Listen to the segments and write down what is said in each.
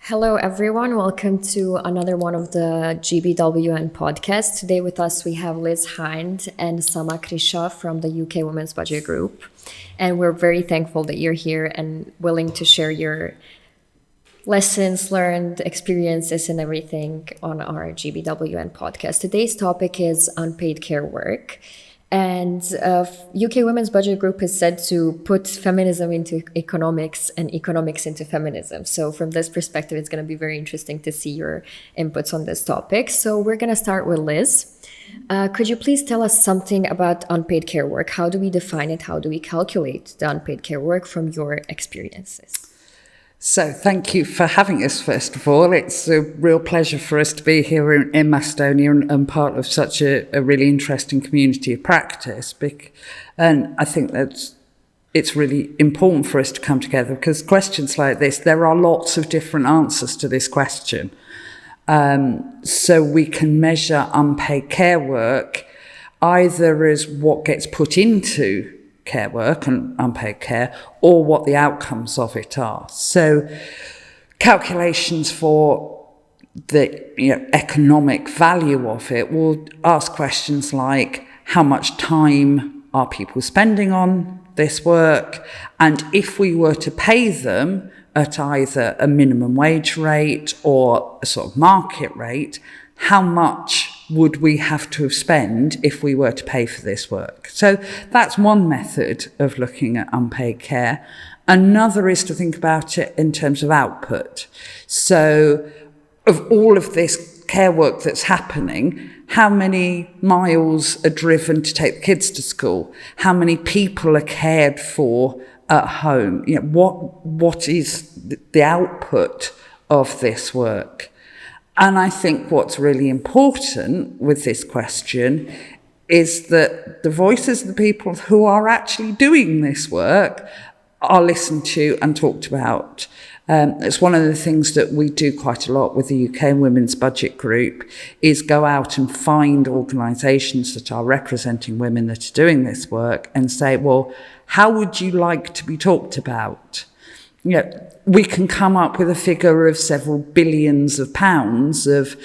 Hello, everyone. Welcome to another one of the GBWN podcasts. Today with us, we have Liz Hind and Samah Krichah from the UK Women's Budget Group. And we're very thankful that you're here and willing to share your lessons learned, experiences, and everything on our GBWN podcast. Today's topic is unpaid care work. And UK Women's Budget Group is said to put feminism into economics and economics into feminism. So from this perspective, it's going to be very interesting to see your inputs on this topic. So we're going to start with Liz. Could you please tell us something about unpaid care work? How do we define it? How do we calculate the unpaid care work from your experiences? So thank you for having us, first of all. It's a real pleasure for us to be here in Macedonia and part of such a really interesting community of practice. And I think that it's really important for us to come together because questions like this, there are lots of different answers to this question. So we can measure unpaid care work either as what gets put into care work and unpaid care, or what the outcomes of it are. So calculations for the economic value of it will ask questions like how much time are people spending on this work, and if we were to pay them at either a minimum wage rate or a sort of market rate, how much would we have to have spent if we were to pay for this work? So that's one method of looking at unpaid care. Another is to think about it in terms of output. So of all of this care work that's happening, how many miles are driven to take the kids to school? How many people are cared for at home? What is the output of this work? And I think what's really important with this question is that the voices of the people who are actually doing this work are listened to and talked about. It's one of the things that we do quite a lot with the UK Women's Budget Group is go out and find organisations that are representing women that are doing this work and say, well, how would you like to be talked about? We can come up with a figure of several billions of pounds of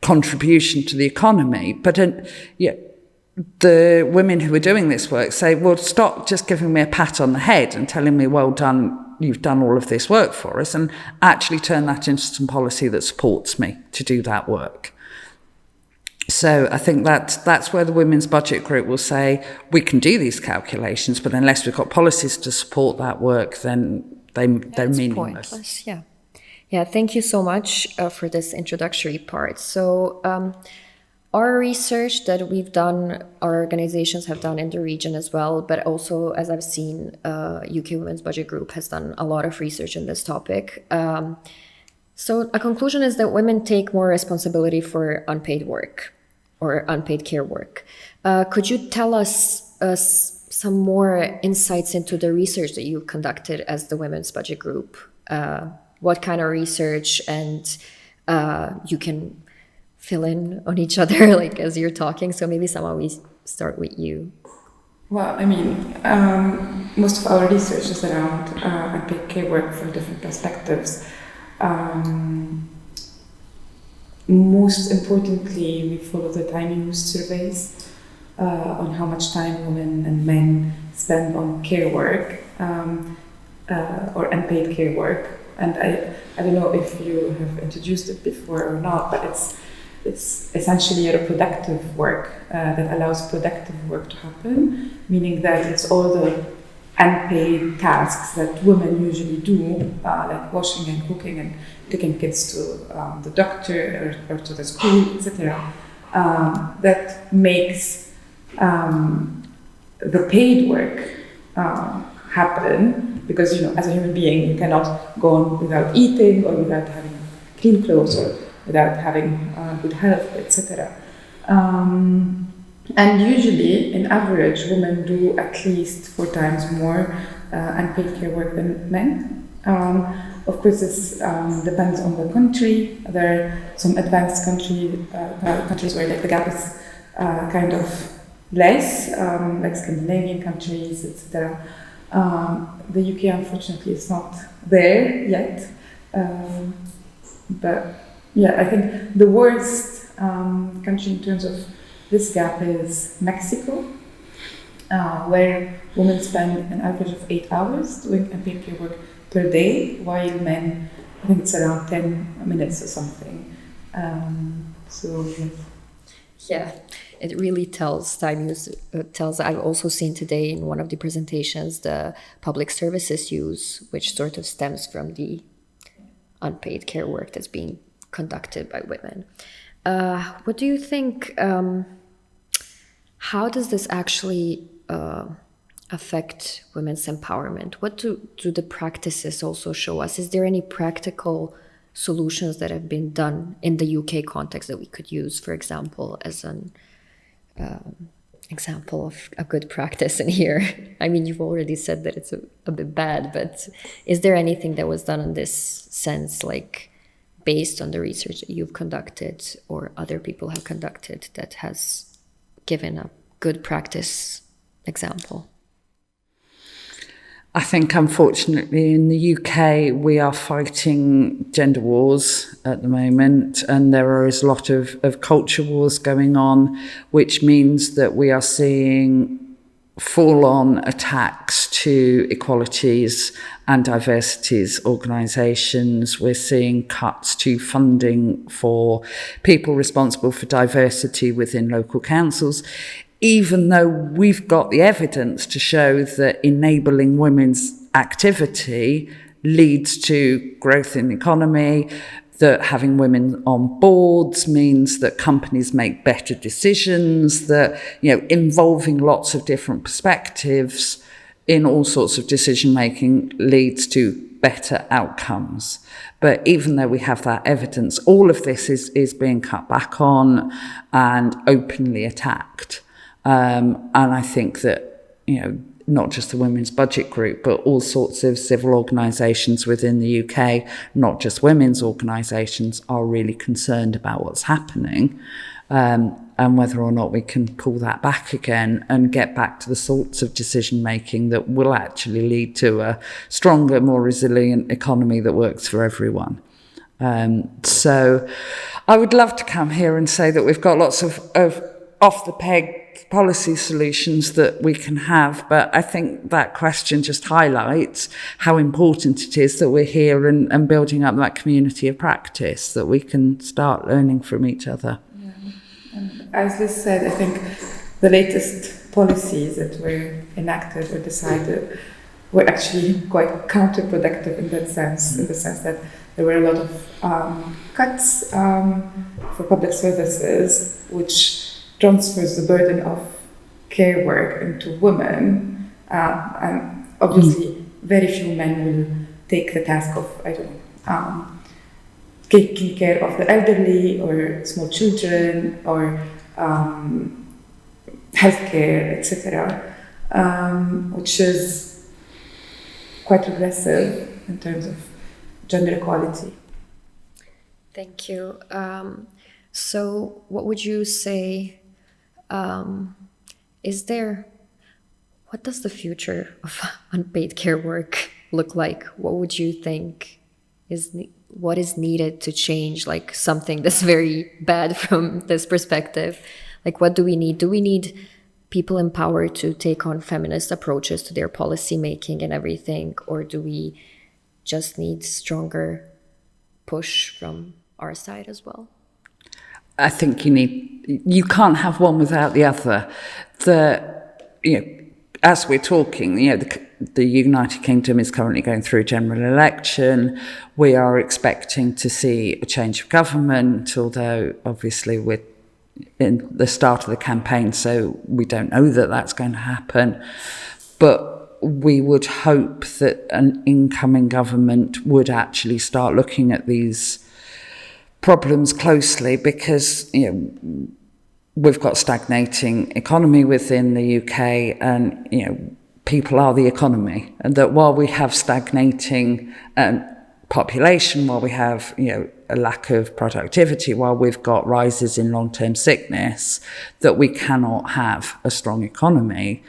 contribution to the economy, but the women who are doing this work say, well, stop just giving me a pat on the head and telling me, well done, you've done all of this work for us, and actually turn that into some policy that supports me to do that work. So I think that's where the Women's Budget Group will say, we can do these calculations, but unless we've got policies to support that work, then they're meaningless. Pointless. Yeah. Thank you so much for this introductory part. So our research that we've done, our organizations have done in the region as well, but also, as I've seen, UK Women's Budget Group has done a lot of research on this topic. So a conclusion is that women take more responsibility for unpaid work or unpaid care work. Could you tell us some more insights into the research that you conducted as the Women's Budget Group? What kind of research? And you can fill in on each other like as you're talking. So maybe Samah, we start with you. Well, most of our research is around unpaid care work from different perspectives. Most importantly, we follow the time used surveys on how much time women and men spend on care work or unpaid care work. And I don't know if you have introduced it before or not, but it's essentially a reproductive work that allows productive work to happen, meaning that it's all the unpaid tasks that women usually do, like washing and cooking and taking kids to the doctor or to the school, etc. That makes the paid work happen, because as a human being you cannot go on without eating or without having clean clothes or without having good health, etc. And usually, in average, women do at least 4 times more unpaid care work than men. Of course, this depends on the country. There are some advanced countries where the gap is kind of less, like Scandinavian countries, etc. The UK, unfortunately, is not there yet. But yeah, I think the worst country in terms of this gap is Mexico, where women spend an average of 8 hours doing unpaid care work per day, while men, I think it's around 10 minutes or something. So yes. Yeah, it really tells. Time use tells. I've also seen today in one of the presentations the public services use, which sort of stems from the unpaid care work that's being conducted by women. What do you think? How does this actually affect women's empowerment? What do the practices also show us? Is there any practical solutions that have been done in the UK context that we could use, for example, as an example of a good practice in here? I mean, you've already said that it's a bit bad, but is there anything that was done in this sense, like based on the research that you've conducted or other people have conducted, that has given a good practice example? I think, unfortunately, in the UK, we are fighting gender wars at the moment, and there is a lot of culture wars going on, which means that we are seeing full-on attacks to equalities and diversities organisations. We're seeing cuts to funding for people responsible for diversity within local councils, even though we've got the evidence to show that enabling women's activity leads to growth in the economy, that having women on boards means that companies make better decisions, that, involving lots of different perspectives in all sorts of decision making leads to better outcomes. But even though we have that evidence, all of this is being cut back on and openly attacked. And I think that, not just the Women's Budget Group, but all sorts of civil organisations within the UK, not just women's organisations, are really concerned about what's happening, and whether or not we can pull that back again and get back to the sorts of decision making that will actually lead to a stronger, more resilient economy that works for everyone. So I would love to come here and say that we've got lots of off-the-peg policy solutions that we can have, but I think that question just highlights how important it is that we're here and building up that community of practice, that we can start learning from each other. Yeah. And as Liz said, I think the latest policies that were enacted or decided were actually quite counterproductive in that sense, in the sense that there were a lot of cuts for public services, which transfers the burden of care work into women, and obviously very few men will take the task of, taking care of the elderly or small children or healthcare, etc., which is quite regressive in terms of gender equality. Thank you. So what would you say, what does the future of unpaid care work look like? What would you think what is needed to change, like something that's very bad from this perspective? Like, what do we need? Do we need people empowered to take on feminist approaches to their policy making and everything? Or do we just need stronger push from our side as well? I think you can't have one without the other. As we're talking, the United Kingdom is currently going through a general election. We are expecting to see a change of government, although obviously we're in the start of the campaign, so we don't know that that's going to happen. But we would hope that an incoming government would actually start looking at these problems closely, because we've got stagnating economy within the UK, and people are the economy, and that while we have stagnating population, while we have a lack of productivity, while we've got rises in long-term sickness, that we cannot have a strong economy.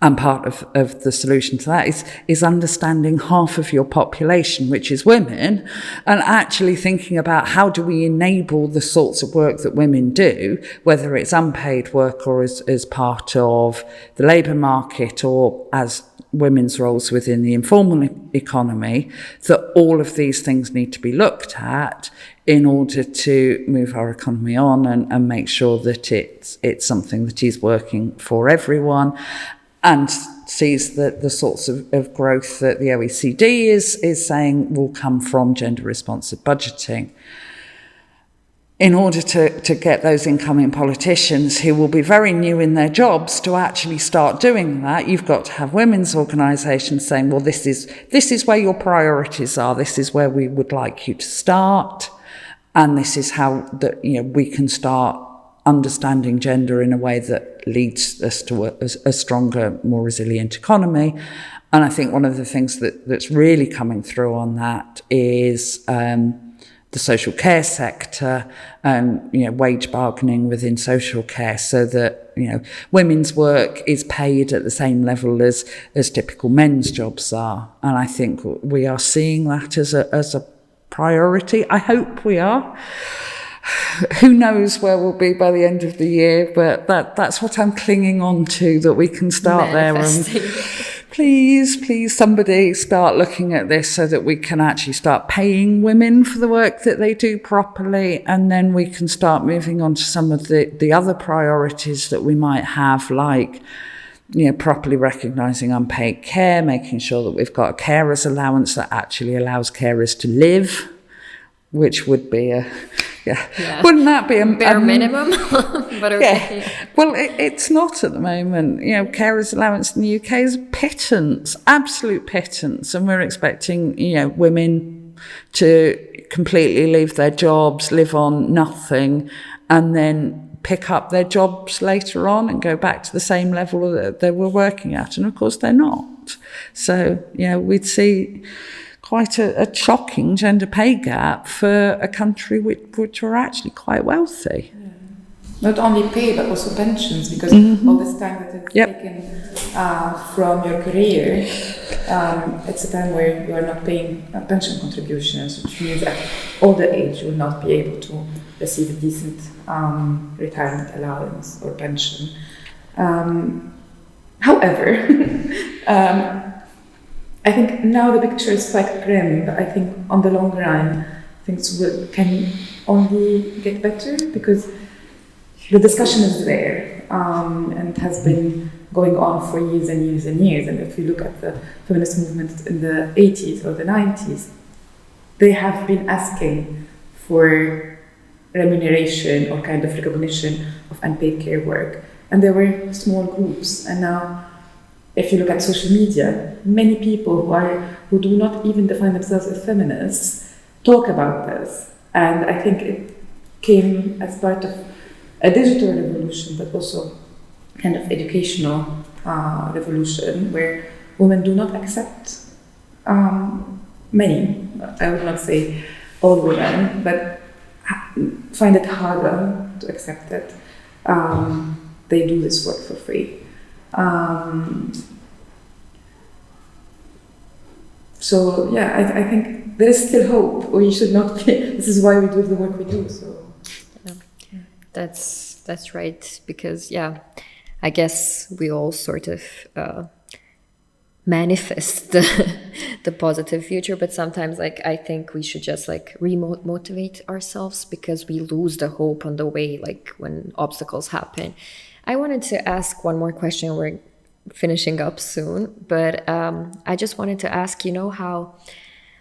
And part of the solution to that is understanding half of your population, which is women, and actually thinking about how do we enable the sorts of work that women do, whether it's unpaid work or as part of the labour market or as women's roles within the informal economy, that all of these things need to be looked at in order to move our economy on and make sure that it's something that is working for everyone, and sees that the sorts of growth that the OECD is saying will come from gender-responsive budgeting. In order to get those incoming politicians who will be very new in their jobs to actually start doing that, you've got to have women's organisations saying, well, this is where your priorities are, this is where we would like you to start, and this is how we can start understanding gender in a way that leads us to a stronger, more resilient economy. And I think one of the things that's really coming through on that is the social care sector and wage bargaining within social care, so that women's work is paid at the same level as typical men's jobs are. And I think we are seeing that as a priority. I hope we are. Who knows where we'll be by the end of the year, but that's what I'm clinging on to, that we can start there. And please, somebody start looking at this so that we can actually start paying women for the work that they do properly, and then we can start moving on to some of the other priorities that we might have, like properly recognising unpaid care, making sure that we've got a carer's allowance that actually allows carers to live, which would be wouldn't that be a bare minimum? But okay. Yeah. Well, it's not at the moment. Carers allowance in the UK is pittance, absolute pittance, and we're expecting women to completely leave their jobs, live on nothing, and then pick up their jobs later on and go back to the same level that they were working at, and of course they're not. So we'd see quite a shocking gender pay gap for a country which are actually quite wealthy. Yeah. Not only pay, but also pensions, because all this time that it's taken from your career, it's a time where you are not paying pension contributions, which means at older age you will not be able to receive a decent retirement allowance or pension. However, I think now the picture is quite grim, but I think on the long run things can only get better, because the discussion is there and has been going on for years and years and years. And if you look at the feminist movement in the 80s or the 90s, they have been asking for remuneration or kind of recognition of unpaid care work. And there were small groups. And now, if you look at social media, many people who do not even define themselves as feminists talk about this. And I think it came as part of a digital revolution, but also kind of educational revolution, where women do not accept many, I would not say all women, but find it harder to accept it. They do this work for free. So I think there is still hope. We should not be, this is why we do the work we do. So that's right, because I guess we all sort of manifest the positive future, but sometimes I think we should just remotivate ourselves, because we lose the hope on the way, when obstacles happen. I wanted to ask one more question. We're finishing up soon, but I just wanted to ask, how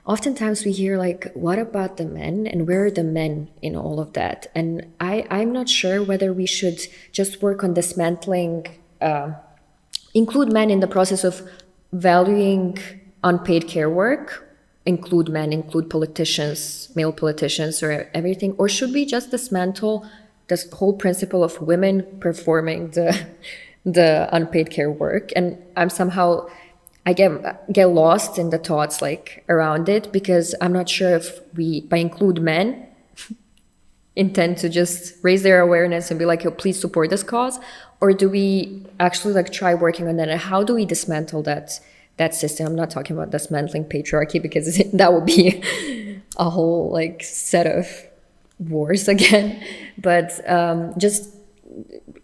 oftentimes we hear what about the men, and where are the men in all of that? And I'm not sure whether we should just work on dismantling, include men in the process of valuing unpaid care work, include men, include politicians, male politicians, or everything, or should we just dismantle this whole principle of women performing the unpaid care work? And I'm somehow, I get lost in the thoughts around it, because I'm not sure if we, by include men intend to just raise their awareness and be like, oh, please support this cause? Or do we actually like try working on that? And how do we dismantle that system? I'm not talking about dismantling patriarchy, because that would be a whole like set of wars again. But just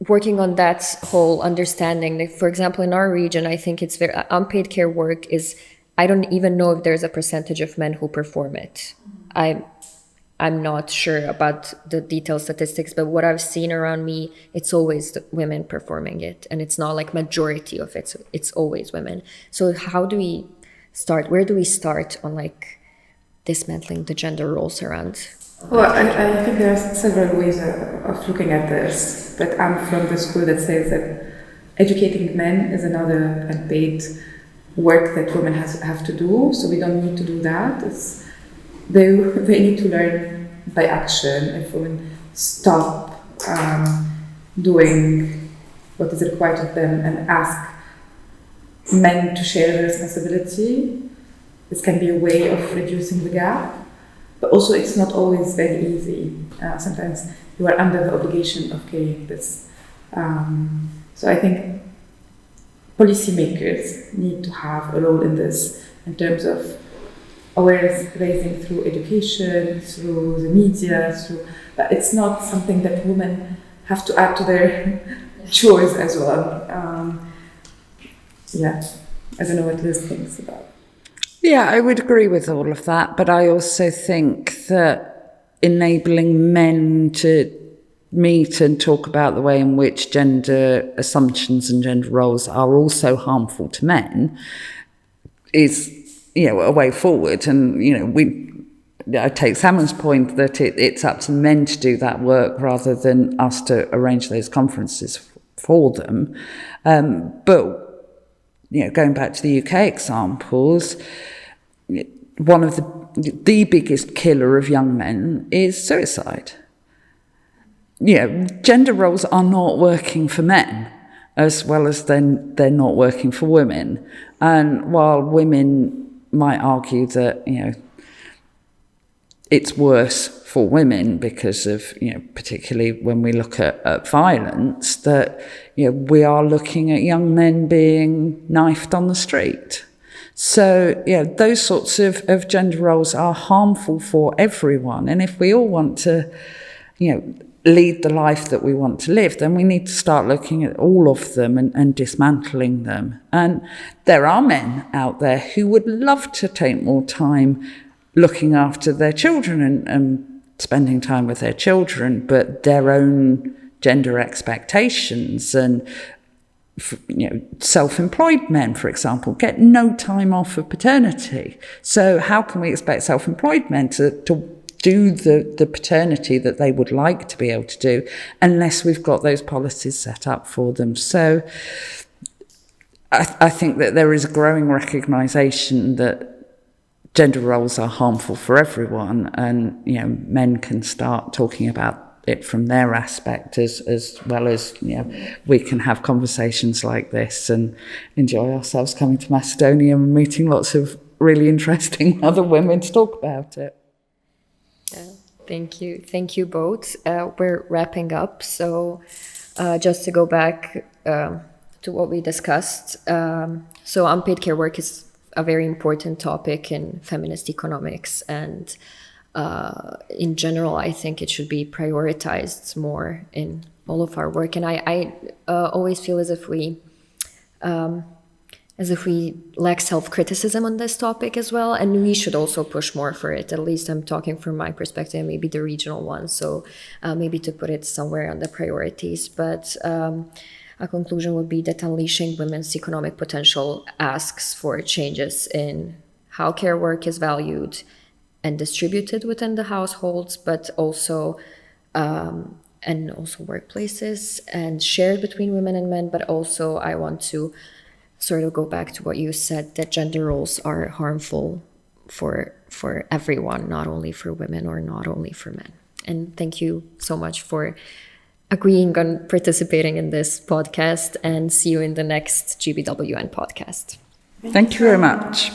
working on that whole understanding. Like, for example, in our region, I think it's very unpaid care work is, I don't even know if there's a percentage of men who perform it. I'm not sure about the detailed statistics, but what I've seen around me, it's always the women performing it. And it's not like majority of it, so it's always women. So how do we start? Where do we start on like dismantling the gender roles around? Well, I think there are several ways of looking at this, but I'm from the school that says that educating men is another unpaid work that women have to do, so we don't need to do that. They need to learn by action. If women stop doing what is required of them and ask men to share the responsibility, this can be a way of reducing the gap. But also, it's not always very easy. Sometimes you are under the obligation of carrying this. So I think policymakers need to have a role in this in terms of awareness raising through education, through the media, but it's not something that women have to add to their chores as well. I don't know what Liz thinks about. Yeah, I would agree with all of that, but I also think that enabling men to meet and talk about the way in which gender assumptions and gender roles are also harmful to men is, a way forward. And, I take Samah's point that it's up to men to do that work rather than us to arrange those conferences for them. But going back to the UK examples, one of the biggest killer of young men is suicide. Gender roles are not working for men as well as they're not working for women. And while women might argue that, it's worse for women because of, particularly when we look at violence, that, we are looking at young men being knifed on the street. So, those sorts of gender roles are harmful for everyone. And if we all want to, lead the life that we want to live, then we need to start looking at all of them and dismantling them. And there are men out there who would love to take more time looking after their children and spending time with their children, but their own gender expectations and self-employed men, for example, get no time off of paternity. So how can we expect self-employed men to do the paternity that they would like to be able to do unless we've got those policies set up for them? So I think that there is a growing recognition that gender roles are harmful for everyone, and men can start talking about it from their aspect as well as we can have conversations like this and enjoy ourselves coming to Macedonia and meeting lots of really interesting other women to talk about it. Thank you both. We're wrapping up, so just to go back to what we discussed, so unpaid care work is a very important topic in feminist economics, and in general, I think it should be prioritized more in all of our work. And I always feel as if we lack self-criticism on this topic as well, and we should also push more for it. At least I'm talking from my perspective, maybe the regional one, so maybe to put it somewhere on the priorities. But a conclusion would be that unleashing women's economic potential asks for changes in how care work is valued and distributed within the households, but also workplaces, and shared between women and men. But also I want to sort of go back to what you said, that gender roles are harmful for everyone, not only for women or not only for men. And thank you so much for agreeing on participating in this podcast, and see you in the next GBWN podcast. Thank you very much.